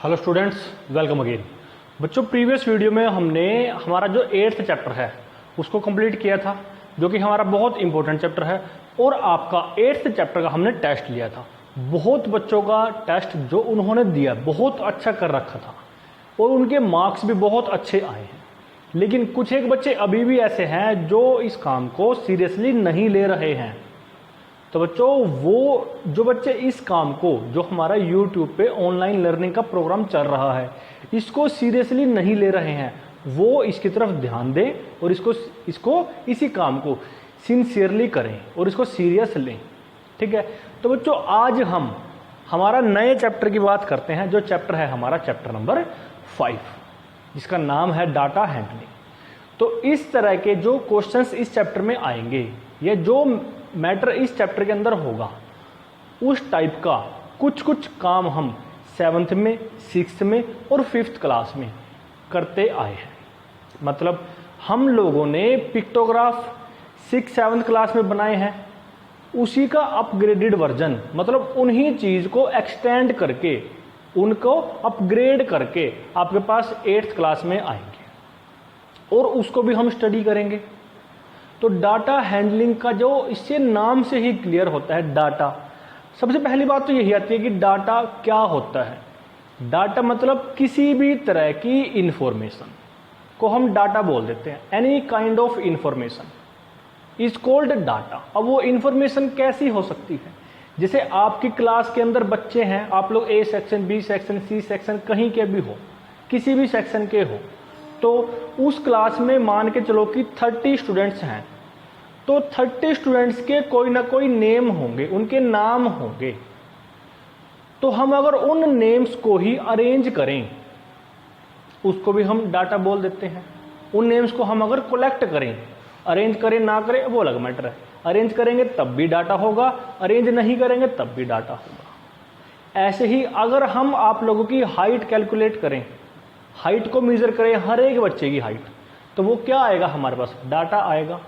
Hello students, welcome again. बच्चों, previous video में हमने हमारा जो 8th चैप्टर है उसको कंप्लीट किया था, जो कि हमारा बहुत इंपॉर्टेंट चैप्टर है। और आपका 8th चैप्टर का हमने टेस्ट लिया था। बहुत बच्चों का टेस्ट जो उन्होंने दिया बहुत अच्छा कर रखा था और उनके मार्क्स भी बहुत अच्छे आए हैं। लेकिन कुछ एक बच्चे अभी भी ऐसे हैं जो इस काम को सीरियसली नहीं ले रहे हैं। तो बच्चों, वो जो बच्चे इस काम को, जो हमारा YouTube पे ऑनलाइन लर्निंग का प्रोग्राम चल रहा है, इसको सीरियसली नहीं ले रहे हैं, वो इसकी तरफ ध्यान दें और इसको इसी काम को सिंसियरली करें और इसको सीरियस लें। ठीक है। तो बच्चों, आज हम हमारा नए चैप्टर की बात करते हैं, जो चैप्टर है हमारा चैप्टर नंबर 5, जिसका नाम है डाटा हैंडलिंग। तो इस तरह के जो क्वेश्चंस इस चैप्टर में आएंगे, या जो मैटर इस चैप्टर के अंदर होगा, उस टाइप का कुछ कुछ काम हम 7th में, 6th में और 5th क्लास में करते आए हैं। मतलब हम लोगों ने पिक्टोग्राफ 6th 7th क्लास में बनाए हैं, उसी का अपग्रेडेड वर्जन, मतलब उन्हीं चीज को एक्सटेंड करके, उनको अपग्रेड करके आपके पास 8th क्लास में आएंगे और उसको भी हम स्टडी करेंगे। तो डाटा हैंडलिंग का जो इससे नाम से ही क्लियर होता है डाटा, सबसे पहली बात तो यही आती है कि डाटा क्या होता है। डाटा मतलब किसी भी तरह की इंफॉर्मेशन को हम डाटा बोल देते हैं। Any kind of information is called data. अब वो इंफॉर्मेशन कैसी हो सकती है? जैसे आपकी क्लास के अंदर बच्चे हैं, आप लोग A section, B section, C section कहीं के भी हो, किसी भी सेक्शन के हो, तो उस क्लास में मान के चलो कि 30 स्टूडेंट्स हैं, तो 30 स्टूडेंट्स के कोई ना कोई नेम होंगे, उनके नाम होंगे। तो हम अगर उन नेम्स को ही अरेंज करें, उसको भी हम डाटा बोल देते हैं। उन नेम्स को हम अगर कलेक्ट करें, अरेंज करें ना करें वो अलग मैटर है। अरेंज करेंगे तब भी डाटा होगा, अरेंज नहीं करेंगे तब भी डाटा होगा। ऐसे ही अगर हम आप लोगों की हाइट कैलकुलेट करें, हाइट को मेजर करें, हर एक बच्चे की हाइट, तो वो क्या आएगा हमारे पास? डाटा आएगा।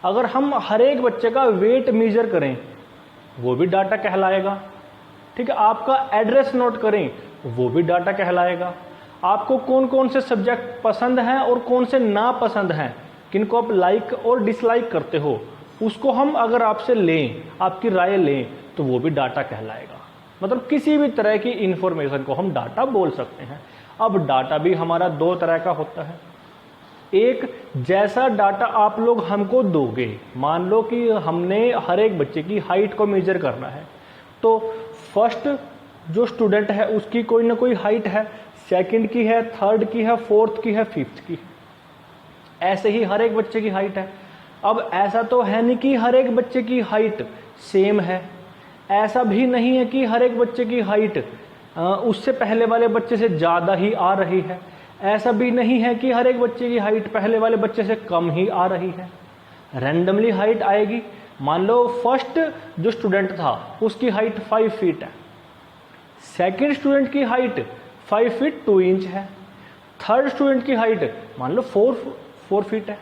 अगर हम हर एक बच्चे का वेट मेजर करें, वो भी डाटा कहलाएगा। ठीक है। आपका एड्रेस नोट करें, वो भी डाटा कहलाएगा। आपको कौन कौन से सब्जेक्ट पसंद हैं और कौन से ना पसंद हैं, किनको आप लाइक और डिसलाइक करते हो, उसको हम अगर आपसे लें, आपकी राय लें, तो वो भी डाटा कहलाएगा। मतलब किसी भी तरह की इंफॉर्मेशन को हम डाटा बोल सकते हैं। अब डाटा भी हमारा 2 तरह का होता है। एक, जैसा डाटा आप लोग हमको दोगे, मान लो कि हमने हर एक बच्चे की हाइट को मेजर करना है, तो फर्स्ट जो स्टूडेंट है उसकी कोई ना कोई हाइट है, सेकंड की है, थर्ड की है, फोर्थ की है, फिफ्थ की। ऐसे ही हर एक बच्चे की हाइट है। अब ऐसा तो है नहीं कि हर एक बच्चे की हाइट सेम है, ऐसा भी नहीं है कि हर एक बच्चे की हाइट उससे पहले वाले बच्चे से ज्यादा ही आ रही है, ऐसा भी नहीं है कि हर एक बच्चे की हाइट पहले वाले बच्चे से कम ही आ रही है। रैंडमली हाइट आएगी। मान लो फर्स्ट जो स्टूडेंट था उसकी हाइट 5 फीट है, सेकंड स्टूडेंट की हाइट 5 फीट 2 इंच है, थर्ड स्टूडेंट की हाइट मान लो 4 फीट है,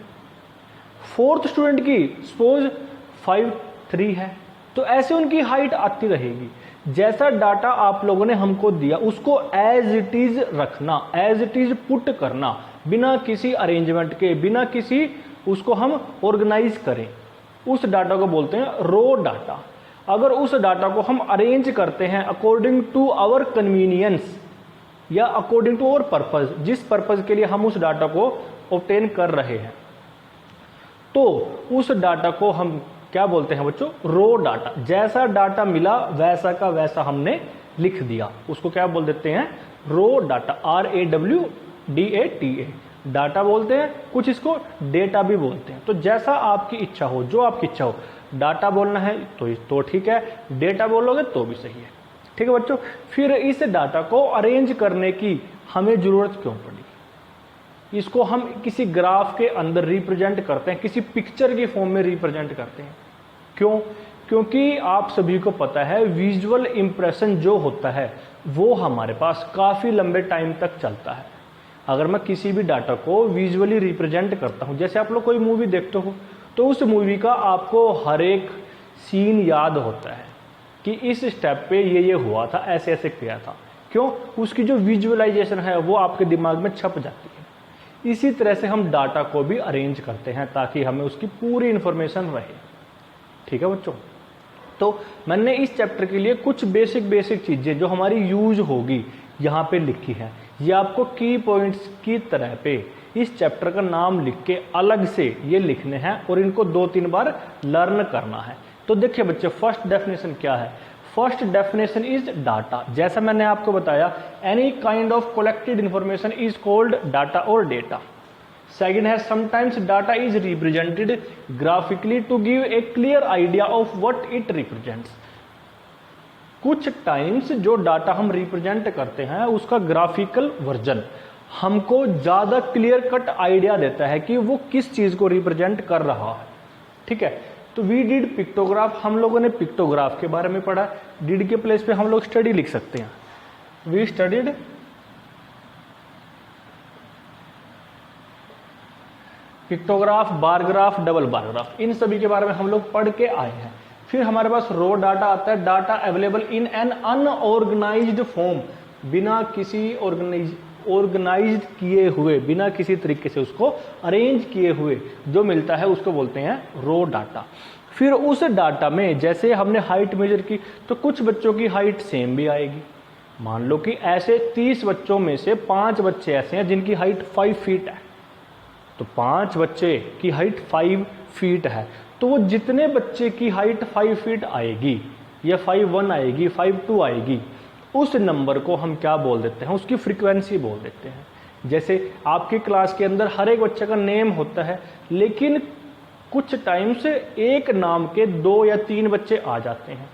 फोर्थ स्टूडेंट की सपोज 5'3" है। तो ऐसे उनकी हाइट आती रहेगी। जैसा डाटा आप लोगों ने हमको दिया उसको एज इट इज रखना, एज इट इज पुट करना, बिना किसी अरेंजमेंट के, बिना किसी उसको हम ऑर्गेनाइज करें, उस डाटा को बोलते हैं रो डाटा। अगर उस डाटा को हम अरेंज करते हैं अकॉर्डिंग टू आवर कन्वीनियंस या अकॉर्डिंग टू आवर पर्पज, जिस पर्पज के लिए हम उस डाटा को ऑब्टेन कर रहे हैं, तो उस डाटा को हम क्या बोलते हैं बच्चों? रो डाटा। जैसा डाटा मिला वैसा का वैसा हमने लिख दिया, उसको क्या बोल देते हैं? रो डाटा। RAWDATA डाटा बोलते हैं, कुछ इसको डेटा भी बोलते हैं। तो जैसा आपकी इच्छा हो, जो आपकी इच्छा हो, डाटा बोलना है तो ठीक है, डेटा बोलोगे तो भी सही है। ठीक है बच्चों। फिर इस डाटा को अरेंज करने की हमें जरूरत क्यों पड़ी? इसको हम किसी ग्राफ के अंदर रिप्रेजेंट करते हैं, किसी पिक्चर की फॉर्म में रिप्रेजेंट करते हैं। क्यों? क्योंकि आप सभी को पता है विजुअल इंप्रेशन जो होता है वो हमारे पास काफी लंबे टाइम तक चलता है। अगर मैं किसी भी डाटा को विजुअली रिप्रेजेंट करता हूं, जैसे आप लोग कोई मूवी देखते हो, तो उस मूवी का आपको हर एक सीन याद होता है कि इस स्टेप पे ये हुआ था, ऐसे ऐसे किया था। क्यों? उसकी जो विजुअलाइजेशन है वो आपके दिमाग में छप जाती है। इसी तरह से हम डाटा को भी अरेंज करते हैं ताकि हमें उसकी पूरी इंफॉर्मेशन रहे। ठीक है बच्चों, तो मैंने इस चैप्टर के लिए कुछ बेसिक चीजें जो हमारी यूज होगी यहाँ पे लिखी है। ये आपको की पॉइंट्स की तरह पे इस चैप्टर का नाम लिख के अलग से ये लिखने हैं और इनको 2-3 बार लर्न करना है। तो देखिए बच्चे, फर्स्ट डेफिनेशन क्या है? First definition is data. जैसा मैंने आपको बताया, any kind of collected information is called data और डेटा। सेकेंड है, sometimes data is represented graphically to give a clear idea of what it represents. कुछ टाइम्स जो डाटा हम रिप्रेजेंट करते हैं उसका ग्राफिकल वर्जन हमको ज्यादा क्लियर कट आइडिया देता है कि वो किस चीज को रिप्रेजेंट कर रहा है। ठीक है, तो वी डिड पिक्टोग्राफ, हम लोगों ने पिक्टोग्राफ के बारे में पढ़ा। डिड के प्लेस पे हम लोग स्टडी लिख सकते हैं, we studied pictograph, bar graph, double bar graph, इन सभी के बारे में हम लोग पढ़ के आए हैं। फिर हमारे पास रो डाटा आता है, data available in an unorganised form, बिना किसी ऑर्गेनाइज्ड किए हुए, बिना किसी तरीके से उसको अरेंज किए हुए जो मिलता है उसको बोलते हैं रो डाटा। फिर उस डाटा में जैसे हमने हाइट मेजर की तो कुछ बच्चों की हाइट सेम भी आएगी। मान लो कि ऐसे 30 बच्चों में से 5 बच्चे ऐसे हैं जिनकी हाइट 5 फीट है, तो 5 बच्चे की हाइट 5 फीट है, तो वो जितने बच्चे की हाइट 5 फीट आएगी या 5'1" आएगी, 5'2" आएगी, उस नंबर को हम क्या बोल देते हैं? उसकी फ्रीक्वेंसी बोल देते हैं। जैसे आपकी क्लास के अंदर हर एक बच्चे का नेम होता है, लेकिन कुछ टाइम से एक नाम के 2 या 3 बच्चे आ जाते हैं।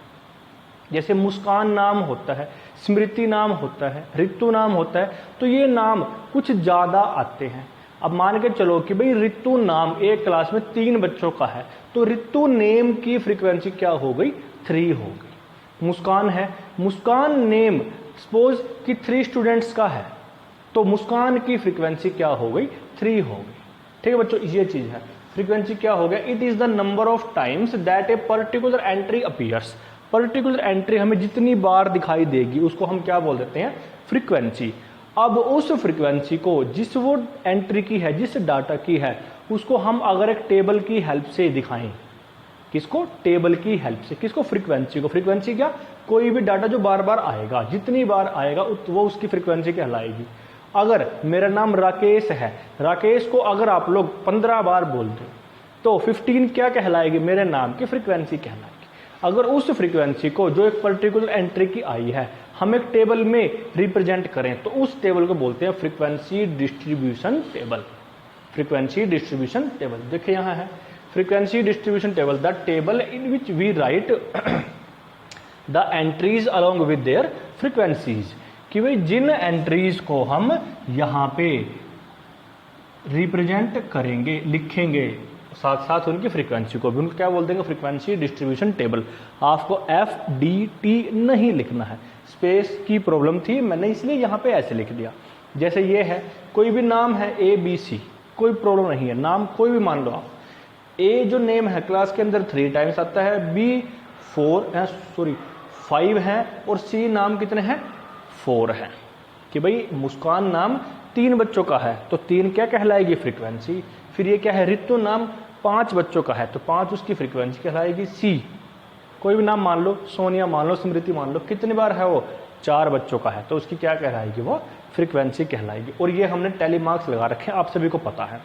जैसे मुस्कान नाम होता है, स्मृति नाम होता है, ऋतु नाम होता है, तो ये नाम कुछ ज्यादा आते हैं। अब मान के चलो कि भाई ऋतु नाम एक क्लास में 3 बच्चों का है, तो ऋतु नेम की फ्रीक्वेंसी क्या हो गई? 3 हो गई। मुस्कान है, मुस्कान नेम सपोज कि 3 स्टूडेंट्स का है, तो मुस्कान की फ्रीक्वेंसी क्या हो गई? 3 हो गई। ठीक है बच्चों, ये चीज है। फ्रीक्वेंसी क्या हो गया? It is the number of times that a particular entry appears. Particular entry हमें जितनी बार दिखाई देगी उसको हम क्या बोल देते हैं? फ्रीक्वेंसी। अब उस फ्रीक्वेंसी को जिस वो एंट्री की है, जिस डाटा की है, उसको हम अगर एक टेबल की हेल्प से दिखाएं, किसको? टेबल की हेल्प से। किसको? फ्रीक्वेंसी को। फ्रीक्वेंसी क्या? कोई भी डाटा जो बार बार आएगा, जितनी बार आएगा वो उसकी फ्रीक्वेंसी कहलाएगी। अगर मेरा नाम राकेश है, राकेश को अगर आप लोग 15 बार बोल दो तो 15 क्या कहलाएगी? मेरे नाम की फ्रीक्वेंसी कहलाएगी। अगर उस फ्रीक्वेंसी को जो एक पर्टिकुलर एंट्री की आई है हम एक टेबल में रिप्रेजेंट करें तो उस टेबल को बोलते हैं frequency distribution table. Frequency distribution table देखिए यहां है, frequency distribution table, the table in which we write the entries along with their frequencies, कि भाई जिन एंट्रीज को हम यहां पे रिप्रेजेंट करेंगे, लिखेंगे, साथ साथ उनकी फ्रीक्वेंसी को भी, उनको क्या बोल देंगे? Frequency distribution table. आपको FDT नहीं लिखना है, स्पेस की प्रॉब्लम थी, मैंने इसलिए यहां पे ऐसे लिख दिया। जैसे ये है, कोई भी नाम है ABC, कोई प्रॉब्लम नहीं है, नाम कोई भी मान लो आप। A जो नेम है क्लास के अंदर 3 टाइम्स आता है, B 5 है, और C नाम कितने हैं? 4 है। कि भाई मुस्कान नाम 3 बच्चों का है, तो 3 क्या कहलाएगी? फ्रीक्वेंसी। फिर ये क्या है? ऋतु नाम 5 बच्चों का है, तो 5 उसकी फ्रीक्वेंसी कहलाएगी C। कोई भी नाम मान लो, सोनिया मान लो, स्मृति मान लो, कितनी बार है वो? 4 बच्चों का है, तो उसकी क्या कहलाएगी? वो फ्रीक्वेंसी कहलाएगी। और ये हमने टैली मार्क्स लगा रखे हैं, आप सभी को पता है।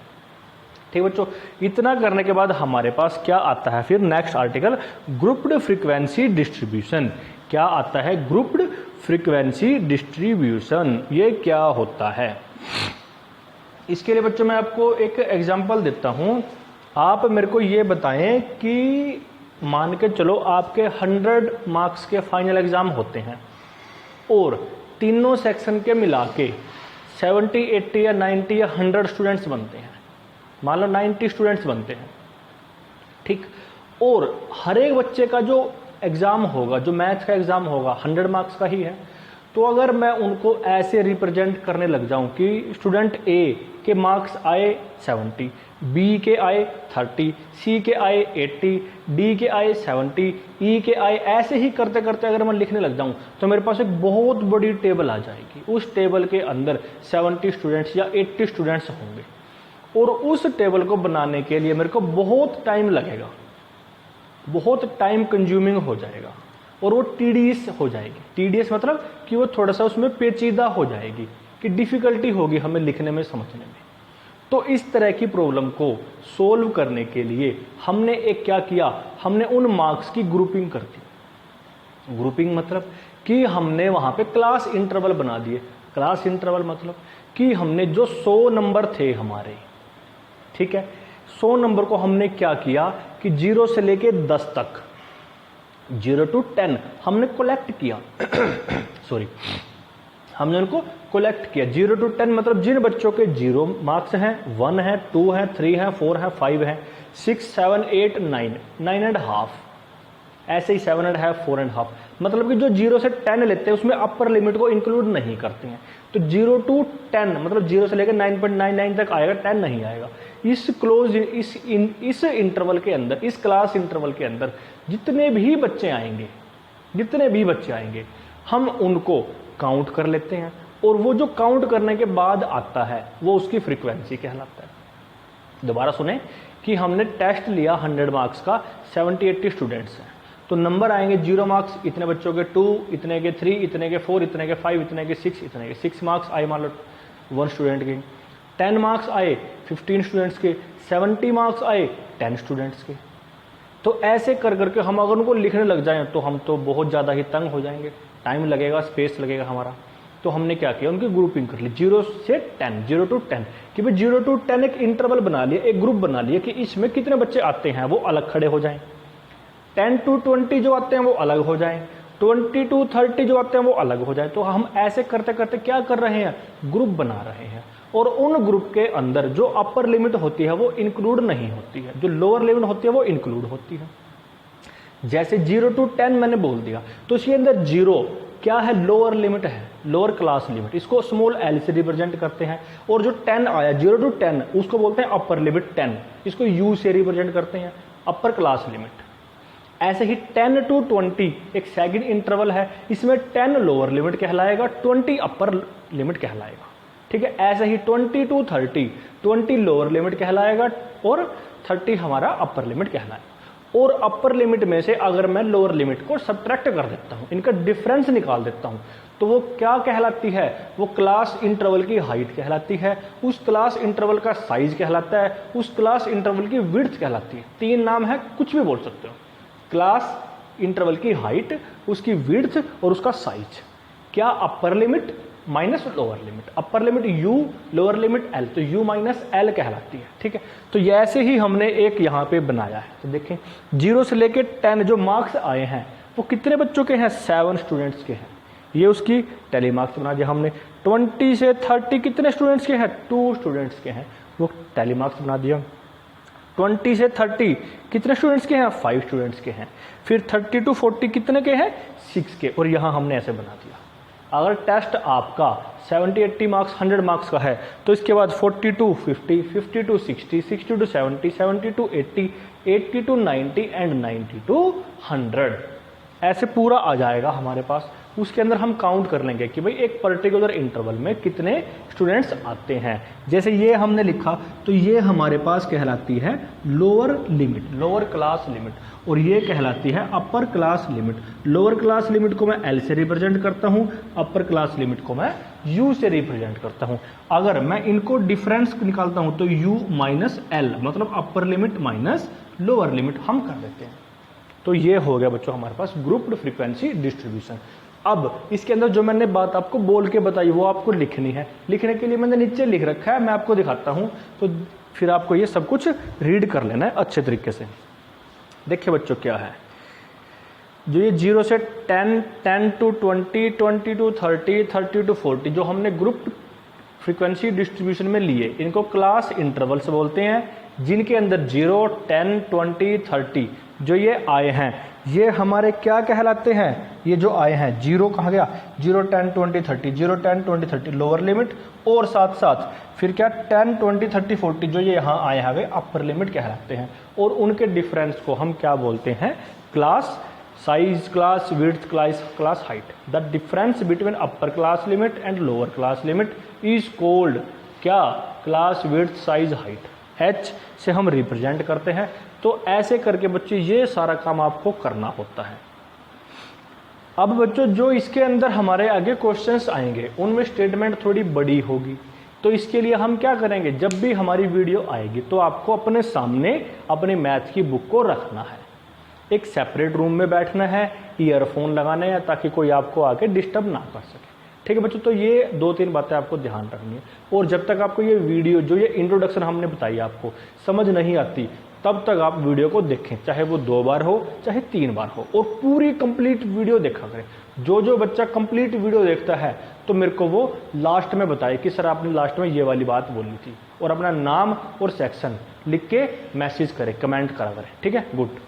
ठीक बच्चों, इतना करने के बाद हमारे पास क्या आता है? फिर next article, grouped frequency distribution. क्या आता है? Grouped frequency distribution. ये क्या होता है? इसके लिए बच्चों मैं आपको एक एग्जांपल देता हूं। आप मेरे को ये बताएं कि मान के चलो आपके 100 मार्क्स के फाइनल एग्जाम होते हैं और तीनों सेक्शन के मिला के 70, 80 या 90 या 100 स्टूडेंट्स बनते हैं। मान लो 90 स्टूडेंट्स बनते हैं, ठीक। और हर एक बच्चे का जो एग्जाम होगा, जो मैथ्स का एग्जाम होगा 100 मार्क्स का ही है, तो अगर मैं उनको ऐसे रिप्रेजेंट करने लग जाऊं कि स्टूडेंट ए के मार्क्स आए 70, बी के आए 30, सी के आए 80, डी के आए 70, ई के आए, ऐसे ही करते करते अगर मैं लिखने लग जाऊं तो मेरे पास एक बहुत बड़ी टेबल आ जाएगी। उस टेबल के अंदर 70 स्टूडेंट्स या 80 स्टूडेंट्स होंगे और उस टेबल को बनाने के लिए मेरे को बहुत टाइम लगेगा, बहुत टाइम कंज्यूमिंग हो जाएगा और वो टीडीएस हो जाएगी। टीडीएस मतलब कि वो थोड़ा सा उसमें पेचीदा हो जाएगी, कि डिफिकल्टी होगी हमें लिखने में, समझने में। तो इस तरह की प्रॉब्लम को सोल्व करने के लिए हमने एक क्या किया, हमने उन मार्क्स की ग्रुपिंग कर दी। ग्रुपिंग मतलब कि हमने वहां पे क्लास इंटरवल बना दिए। क्लास इंटरवल मतलब कि हमने जो 100 नंबर थे हमारे, ठीक है, 100 नंबर को हमने क्या किया कि 0 से लेके 10 तक, 0 to 10 हमने कलेक्ट किया सॉरी, हमने उनको कलेक्ट किया। 0 to 10 मतलब जिन बच्चों के 0 मार्क्स हैं, 1 है, 2 है, 3 है, 4 है, 5 है, 6, 7, 8, 9, 9.5, ऐसे ही 7.5, 4.5, मतलब कि जो 0 से 10 लेते हैं उसमें अपर लिमिट को इंक्लूड नहीं करते हैं। तो 0 to 10 मतलब 0 से लेकर 9.99 तक आएगा, 10 नहीं आएगा। इस क्लोज इस इंटरवल के अंदर, इस क्लास इंटरवल के अंदर जितने भी बच्चे आएंगे हम उनको काउंट कर लेते हैं और वो जो काउंट करने के बाद आता है वो उसकी फ्रीक्वेंसी कहलाता है। दोबारा सुने कि हमने टेस्ट लिया 100 मार्क्स का, 70-80 स्टूडेंट्स हैं, तो नंबर आएंगे 0 मार्क्स इतने बच्चों के 2, इतने के 3, इतने के 4, इतने के 5, इतने के 6, इतने के 6 मार्क्स आए मान लो 1 स्टूडेंट के। 10 मार्क्स आए 15 स्टूडेंट्स के, 70 मार्क्स आए 10 स्टूडेंट्स के। तो ऐसे कर करके हम अगर उनको लिखने लग जाएं तो हम तो बहुत ज़्यादा ही तंग हो जाएंगे, टाइम लगेगा, स्पेस लगेगा हमारा। तो हमने क्या किया, उनकी ग्रुपिंग कर ली 0 से 10, 0 to 10, कि भाई 0 to 10 एक इंटरवल बना लिया, एक ग्रुप बना लिया कि इसमें कितने बच्चे आते हैं वो अलग खड़े हो जाएं। 10 to 20 जो आते हैं वो अलग हो जाएं, 20 to 30 जो आते हैं वो अलग हो जाए। तो हम ऐसे करते करते क्या कर रहे हैं, ग्रुप बना रहे हैं, और उन ग्रुप के अंदर जो अपर लिमिट होती है वो इंक्लूड नहीं होती है, जो लोअर लिमिट होती है वो इंक्लूड होती है। जैसे 0 to 10 मैंने बोल दिया, तो इसके अंदर 0 क्या है, लोअर लिमिट है, लोअर क्लास लिमिट, इसको स्मॉल एल से रिप्रेजेंट करते हैं। और जो 10 आया 0 to 10 उसको बोलते हैं अपर लिमिट 10, इसको यू से रिप्रेजेंट करते हैं, अपर क्लास लिमिट। ऐसे ही 10 to 20 एक सेकंड इंटरवल है, इसमें 10 लोअर लिमिट कहलाएगा, 20 अपर लिमिट कहलाएगा, ठीक है। ऐसे ही 20 to 30 20 लोअर लिमिट कहलाएगा और 30 हमारा अपर लिमिट कहलाएगा। और अपर लिमिट में से अगर मैं लोअर लिमिट को सब्ट्रैक्ट कर देता हूं, इनका डिफरेंस निकाल देता हूं, तो वो क्या कहलाती है, वो क्लास इंटरवल की हाइट कहलाती है, उस क्लास इंटरवल का साइज कहलाता है, उस क्लास इंटरवल की विड्थ कहलाती है। 3 नाम है, कुछ भी बोल सकते हो, क्लास इंटरवल की हाइट, उसकी विड्थ और उसका साइज। क्या, upper limit minus lower limit, upper limit u, lower limit l, तो u माइनस l कहलाती है, ठीक है। तो ये ऐसे ही हमने एक यहाँ पे बनाया है। तो देखें 0 से लेके 10 जो मार्क्स आए हैं वो कितने बच्चों के हैं, 7 स्टूडेंट्स के हैं, ये उसकी टैली मार्क्स बना दिया हमने। 20 से 30 कितने स्टूडेंट्स के हैं, 2 स्टूडेंट्स के हैं, वो टैली मार्क्स बना दिया। 20 से 30 कितने स्टूडेंट्स के हैं, 5 स्टूडेंट्स के हैं। फिर 30 to 40 कितने के हैं, 6 के, और यहाँ हमने ऐसे बना दिया। अगर टेस्ट आपका 70-80 मार्क्स 100 मार्क्स का है तो इसके बाद 40 to 50, 50 to 60, 60 to 70, 70 to 80, 80 to 90 and 90 to 100 ऐसे पूरा आ जाएगा हमारे पास। उसके अंदर हम काउंट कर लेंगे कि भाई एक पर्टिकुलर इंटरवल में कितने स्टूडेंट्स आते हैं। जैसे ये हमने लिखा तो ये हमारे पास कहलाती है lower limit, lower class limit, और ये कहलाती है अपर class limit. Lower class limit को मैं एल से रिप्रेजेंट करता हूँ, अपर क्लास लिमिट को मैं यू से रिप्रेजेंट करता हूँ। अगर मैं इनको डिफरेंस निकालता हूँ तो यू माइनस एल मतलब upper limit minus lower limit हम कर देते हैं। तो ये हो गया बच्चों हमारे पास ग्रुप्ड फ्रीक्वेंसी डिस्ट्रीब्यूशन। अब इसके अंदर जो मैंने बात आपको बोल के बताई वो आपको लिखनी है। लिखने के लिए मैंने नीचे लिख रखा है, मैं आपको दिखाता हूं, तो फिर आपको ये सब कुछ रीड कर लेना है अच्छे तरीके से। देखिए बच्चों क्या है, जो ये 0 से 10, 10 to 20, 20 to 30, 30 to 40 जो हमने ग्रुप फ्रीक्वेंसी डिस्ट्रीब्यूशन में लिए, इनको क्लास इंटरवल्स बोलते हैं, जिनके अंदर 0, 10, 20, 30 जो ये आए हैं ये हमारे क्या कहलाते हैं, ये जो आए हैं 0 कहाँ गया, 0 10 20 30, 0 10 20 30 लोअर लिमिट, और साथ साथ फिर क्या 10 20 30 40 जो ये यहाँ आए हैं वे अपर लिमिट कहलाते हैं। और उनके डिफरेंस को हम क्या बोलते हैं, class size, class width, class height. The difference between upper class limit and lower class limit is called क्या, class width size height. H से हम रिप्रेजेंट करते हैं। तो ऐसे करके बच्चों ये सारा काम आपको करना होता है। अब बच्चों जो इसके अंदर हमारे आगे क्वेश्चंस आएंगे उनमें स्टेटमेंट थोड़ी बड़ी होगी, तो इसके लिए हम क्या करेंगे, जब भी हमारी वीडियो आएगी तो आपको अपने सामने अपनी मैथ की बुक को रखना है, एक सेपरेट रूम में बैठना है, ईयरफोन लगाने हैं ताकि कोई आपको आके डिस्टर्ब ना कर सके। ठीक है बच्चों, तो ये 2-3 बातें आपको ध्यान रखनी है। और जब तक आपको ये वीडियो जो ये इंट्रोडक्शन हमने बताई आपको समझ नहीं आती, तब तक आप वीडियो को देखें, चाहे वो 2 बार हो चाहे 3 बार हो, और पूरी कंप्लीट वीडियो देखा करें। जो बच्चा कंप्लीट वीडियो देखता है तो मेरे को वो लास्ट में बताए कि सर आपने लास्ट में ये वाली बात बोली थी, और अपना नाम और सेक्शन लिख के मैसेज करें, कमेंट करा करें। ठीक है, गुड।